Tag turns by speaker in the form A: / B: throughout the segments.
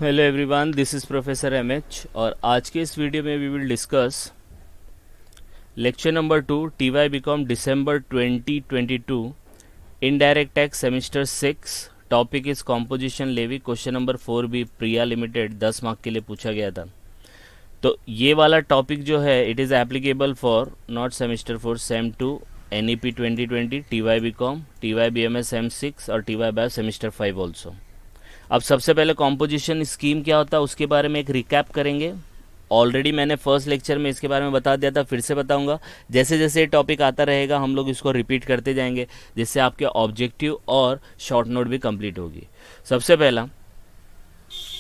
A: Hello everyone, this is professor M H और आज के इस वीडियो में we will discuss lecture number 2 TY BCom December 2022 indirect tax semester 6। Topic is composition levy. Question number 4 भी प्रिया limited 10 mark के लिए पूछा गया था। तो ये वाला टॉपिक जो है it is applicable for not semester 4 sem 2 NEP 2020 TY BCom TY BMS M6 और टीवाई बायो सेमेस्टर 5 ऑल्सो। अब सबसे पहले कॉम्पोजिशन स्कीम क्या होता है उसके बारे में एक रिकैप करेंगे। ऑलरेडी मैंने फर्स्ट लेक्चर में इसके बारे में बता दिया था, फिर से बताऊंगा। जैसे जैसे ये टॉपिक आता रहेगा हम लोग इसको रिपीट करते जाएंगे, जिससे आपके ऑब्जेक्टिव और शॉर्ट नोट भी कंप्लीट होगी। सबसे पहला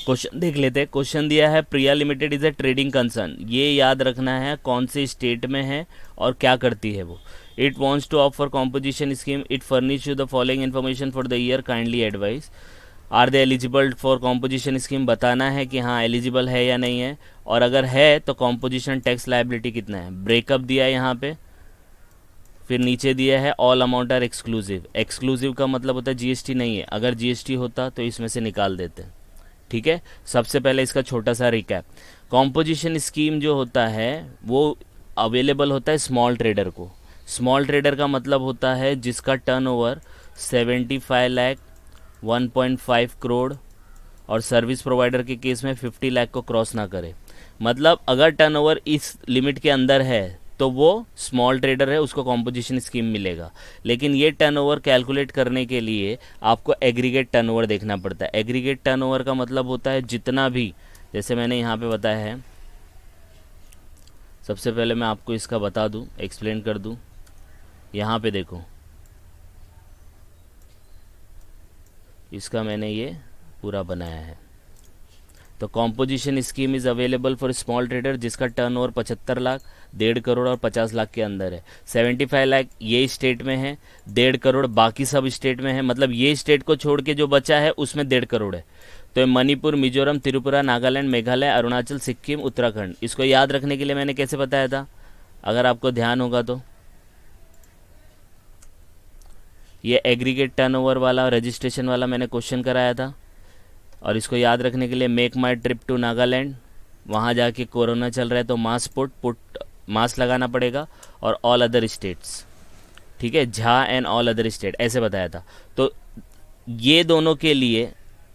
A: क्वेश्चन देख लेते हैं। क्वेश्चन दिया है Priya limited is a trading concern. ये याद रखना है कौन से स्टेट में है और क्या करती है वो। It wants to opt for composition scheme. It furnish you the following information for the year, kindly advise. Are they eligible for composition scheme, बताना है कि हाँ एलिजिबल है या नहीं है, और अगर है तो कॉम्पोजिशन टैक्स लायबिलिटी कितना है। ब्रेकअप दिया है यहाँ पे, फिर नीचे दिया है all amount are exclusive. Exclusive का मतलब होता है जीएसटी नहीं है, अगर जीएसटी होता तो इसमें से निकाल देते। ठीक है, सबसे पहले इसका छोटा सा रिकैप। कॉम्पोजिशन स्कीम जो होता है वो अवेलेबल होता है स्मॉल ट्रेडर को। स्मॉल ट्रेडर का मतलब होता है जिसका टर्नओवर 75 लाख 1.5 करोड़ और सर्विस प्रोवाइडर के केस में 50 लाख को क्रॉस ना करे। मतलब अगर टर्नओवर इस लिमिट के अंदर है तो वो स्मॉल ट्रेडर है, उसको कॉम्पोजिशन स्कीम मिलेगा। लेकिन ये टर्नओवर कैलकुलेट करने के लिए आपको एग्रीगेट टर्नओवर देखना पड़ता है। एग्रीगेट टर्नओवर का मतलब होता है जितना भी, जैसे मैंने यहाँ पे बताया है, सबसे पहले मैं आपको इसका बता दूँ, एक्सप्लेन कर दूँ। यहाँ पे देखो, इसका मैंने ये पूरा बनाया है। तो composition scheme is available for small trader जिसका टर्नओवर 75 लाख 1.5 करोड़ और 50 लाख के अंदर है। 75 लाख ये स्टेट में है, 1.5 करोड़ बाकी सब स्टेट में है। मतलब ये स्टेट को छोड़ के जो बचा है उसमें 1.5 करोड़ है। तो मणिपुर, मिजोरम, त्रिपुरा, नागालैंड, मेघालय, अरुणाचल, सिक्किम, उत्तराखंड। इसको याद रखने के लिए मैंने कैसे बताया था, अगर आपको ध्यान होगा तो ये एग्रीगेट टर्नओवर वाला रजिस्ट्रेशन वाला मैंने क्वेश्चन कराया था। और इसको याद रखने के लिए make my trip to Nagaland, वहाँ जाके कोरोना चल रहा है तो मास्क लगाना पड़ेगा, और ऑल अदर स्टेट्स। ठीक है, Jha and all other state ऐसे बताया था। तो ये दोनों के लिए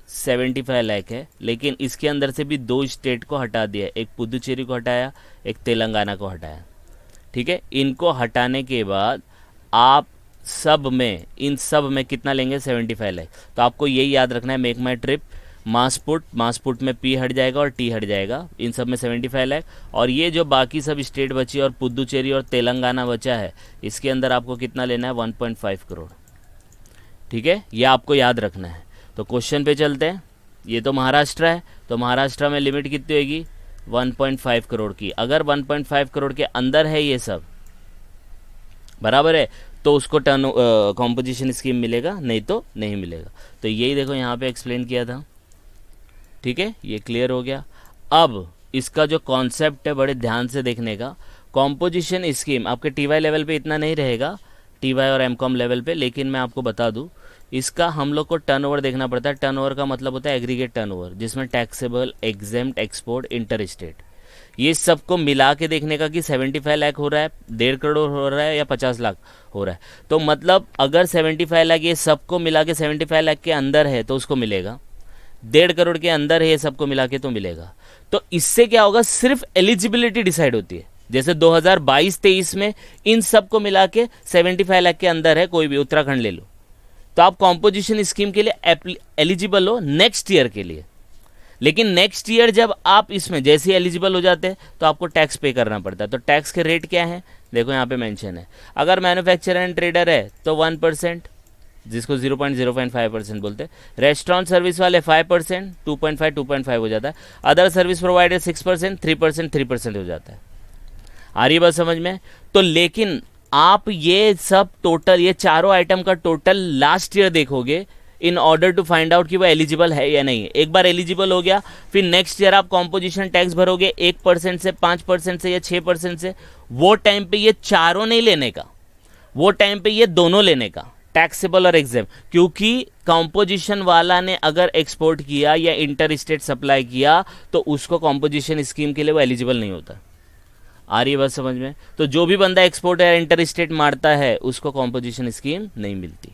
A: 75 लाख है, लेकिन इसके अंदर से भी 2 स्टेट को हटा दिया, एक पुदुचेरी को हटाया, एक तेलंगाना को हटाया। ठीक है, इनको हटाने के बाद आप इन सब में कितना लेंगे, 75 लाख। तो आपको यही याद रखना है, मेक माई ट्रिप, मासपुट में पी हट जाएगा और टी हट जाएगा, इन सब में 75 लाख। और ये जो बाकी सब स्टेट बची और पुदुचेरी और तेलंगाना बचा है, इसके अंदर आपको कितना लेना है, 1.5 करोड़। ठीक है, ये आपको याद रखना है। तो क्वेश्चन पे चलते हैं। ये तो महाराष्ट्र है, तो महाराष्ट्र में लिमिट कितनी होगी, 1.5 करोड़ की। अगर 1.5 करोड़ के अंदर है ये सब, बराबर है, तो उसको कॉम्पोजिशन स्कीम मिलेगा, नहीं तो नहीं मिलेगा। तो यही देखो यहाँ पे एक्सप्लेन किया था। ठीक है, ये क्लियर हो गया। अब इसका जो कॉन्सेप्ट है बड़े ध्यान से देखने का। कॉम्पोजिशन स्कीम आपके टीवाई लेवल पे इतना नहीं रहेगा, टीवाई और एमकॉम लेवल पे, लेकिन मैं आपको बता दूं इसका हम लोग को टर्नओवर देखना पड़ता है। टर्नओवर का मतलब होता है एग्रीगेट टर्नओवर, जिसमें taxable, exempt, export, inter state, ये सबको मिला के देखने का कि 75 लाख हो रहा है, 1.5 करोड़ हो रहा है या 50 लाख हो रहा है। तो मतलब अगर 75 लाख ये सबको मिला के 75 लाख के अंदर है तो उसको मिलेगा, 1.5 करोड़ के अंदर है ये सबको मिला के तो मिलेगा। तो इससे क्या होगा, सिर्फ एलिजिबिलिटी डिसाइड होती है। जैसे 2022-23 में इन सबको मिला के 75 लाख के अंदर है, कोई भी उत्तराखंड ले लो, तो आप कॉम्पोजिशन स्कीम के लिए एलिजिबल हो नेक्स्ट ईयर के लिए। लेकिन नेक्स्ट ईयर जब आप इसमें जैसे एलिजिबल हो जाते हैं तो आपको टैक्स पे करना पड़ता है। तो टैक्स के रेट क्या है, देखो यहाँ पे मेंशन है। अगर मैन्युफैक्चरर एंड ट्रेडर है तो 1%, जिसको 0.05% बोलते हैं। रेस्टोरेंट सर्विस वाले 5%, 2.5 हो जाता है। अदर सर्विस प्रोवाइडर 6%, 3% हो जाता है। आ रही बात समझ में। तो लेकिन आप ये सब टोटल, ये चारों आइटम का टोटल लास्ट ईयर देखोगे in order to find out कि वो एलिजिबल है या नहीं है। एक बार एलिजिबल हो गया, फिर नेक्स्ट ईयर आप कॉम्पोजिशन टैक्स भरोगे 1% से, 5% से या 6% से। वो टाइम पे ये चारों नहीं लेने का, वो टाइम पे ये दोनों लेने का। टैक्सेबल और एग्जाम, क्योंकि कॉम्पोजिशन वाला ने अगर एक्सपोर्ट किया या इंटर स्टेट सप्लाई किया तो उसको कॉम्पोजिशन स्कीम के लिए वो एलिजिबल नहीं होता। आ रही है बात समझ में? तो जो भी बंदा एक्सपोर्ट या इंटर स्टेट मारता है उसको कॉम्पोजिशन स्कीम नहीं मिलती।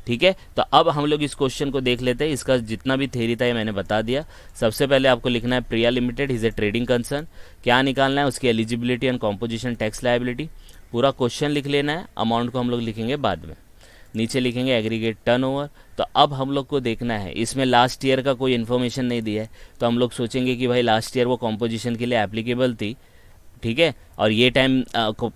A: ठीक है, तो अब हम लोग इस क्वेश्चन को देख लेते हैं। इसका जितना भी थ्योरी था ये मैंने बता दिया। सबसे पहले आपको लिखना है Priya limited is a trading concern, क्या निकालना है उसकी eligibility and composition tax liability. पूरा क्वेश्चन लिख लेना है, अमाउंट को हम लोग लिखेंगे बाद में। नीचे लिखेंगे एग्रीगेट टर्नओवर। तो अब हम लोग को देखना है, इसमें लास्ट ईयर का कोई इन्फॉर्मेशन नहीं दिया है, तो हम लोग सोचेंगे कि भाई लास्ट ईयर वो कॉम्पोजिशन के लिए एप्लीकेबल थी, ठीक है, और ये टाइम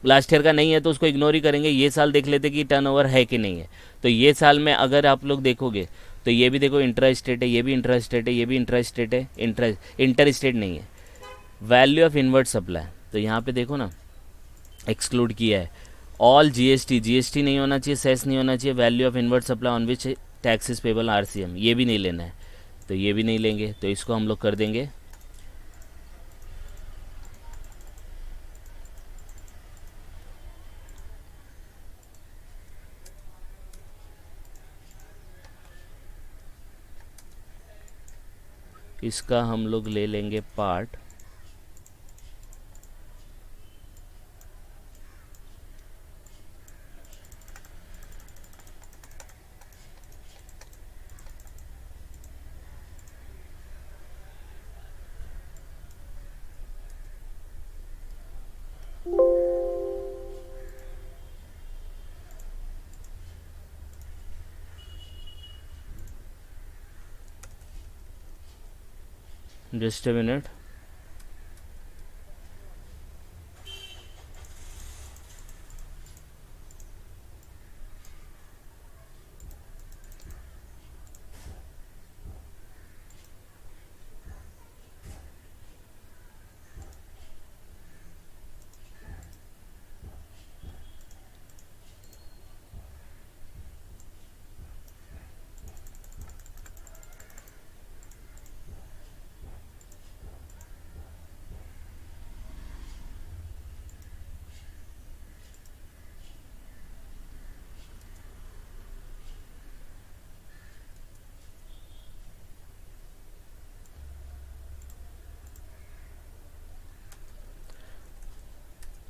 A: लास्ट ईयर का नहीं है तो उसको इग्नोर ही करेंगे। ये साल देख लेते कि टर्नओवर है कि नहीं है। तो ये साल में अगर आप लोग देखोगे तो ये भी देखो इंट्रा स्टेट है, ये भी इंट्रा स्टेट है, ये भी इंट्रा स्टेट है, इंटर स्टेट नहीं है। वैल्यू ऑफ इनवर्ट सप्लाई, तो यहाँ पे देखो ना एक्सक्लूड किया है। ऑल जीएसटी नहीं होना चाहिए, सेस नहीं होना चाहिए। Value of inward supply on which taxes payable RCM, ये भी नहीं लेना है, तो ये भी नहीं लेंगे। तो इसको हम लोग कर देंगे इसका हम लोग ले लेंगे पार्ट। Just a minute.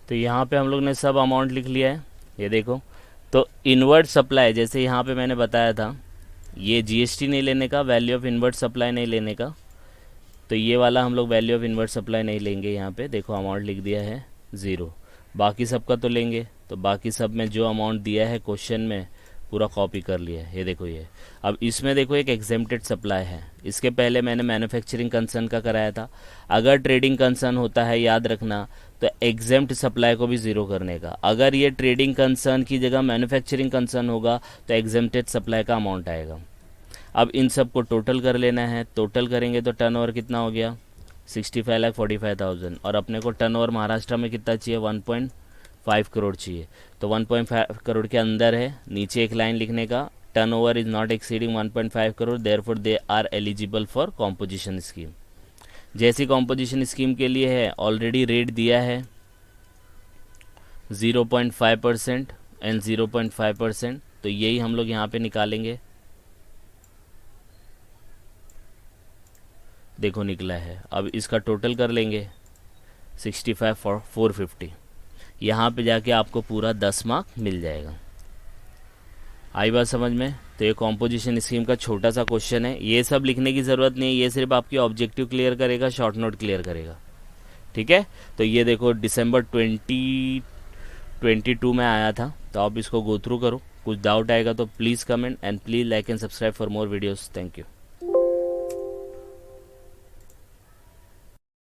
A: तो यहाँ पे हम लोग ने सब अमाउंट लिख लिया है, ये देखो। तो इनवर्ट सप्लाई जैसे यहाँ पे मैंने बताया था, ये जीएसटी नहीं लेने का, वैल्यू ऑफ इनवर्ट सप्लाई नहीं लेने का, तो ये वाला हम लोग वैल्यू ऑफ इनवर्ट सप्लाई नहीं लेंगे। यहाँ पे देखो अमाउंट लिख दिया है 0। बाकी सब का तो लेंगे, तो बाकी सब में जो अमाउंट दिया है क्वेश्चन में पूरा कॉपी कर लिया है, ये देखो ये। अब इसमें देखो एक एग्जेम्प्टेड सप्लाई है, इसके पहले मैंने मैन्युफैक्चरिंग कंसर्न का कराया था। अगर ट्रेडिंग कंसर्न होता है याद रखना, तो एग्जेम्प्ट सप्लाई को भी 0 करने का। अगर ये ट्रेडिंग कंसर्न की जगह मैन्युफैक्चरिंग कंसर्न होगा तो एग्जेम्प्टेड सप्लाई का अमाउंट आएगा। अब इन सब को टोटल कर लेना है। टोटल करेंगे तो टर्नओवर कितना हो गया 65,45,000, और अपने को टर्नओवर महाराष्ट्र में कितना चाहिए 1.5 करोड़ चाहिए। तो 1.5 करोड़ के अंदर है, नीचे एक लाइन लिखने का, turnover is not exceeding 1.5 crore therefore they are eligible for composition scheme. जैसी कॉम्पोजिशन स्कीम के लिए है ऑलरेडी रेट दिया है 0.5% एंड 0.5%, तो यही हम लोग यहाँ पे निकालेंगे। देखो निकला है। अब इसका टोटल कर लेंगे 65,450। यहाँ पे जाके आपको पूरा 10 मार्क मिल जाएगा। आई बात समझ में? तो ये कॉम्पोजिशन स्कीम का छोटा सा क्वेश्चन है, ये सब लिखने की ज़रूरत नहीं है, ये सिर्फ आपकी ऑब्जेक्टिव क्लियर करेगा, शॉर्ट नोट क्लियर करेगा। ठीक है, तो ये देखो दिसंबर 2022 में आया था, तो आप इसको गो थ्रू करो। कुछ डाउट आएगा तो please comment and please like and subscribe for more videos. Thank you.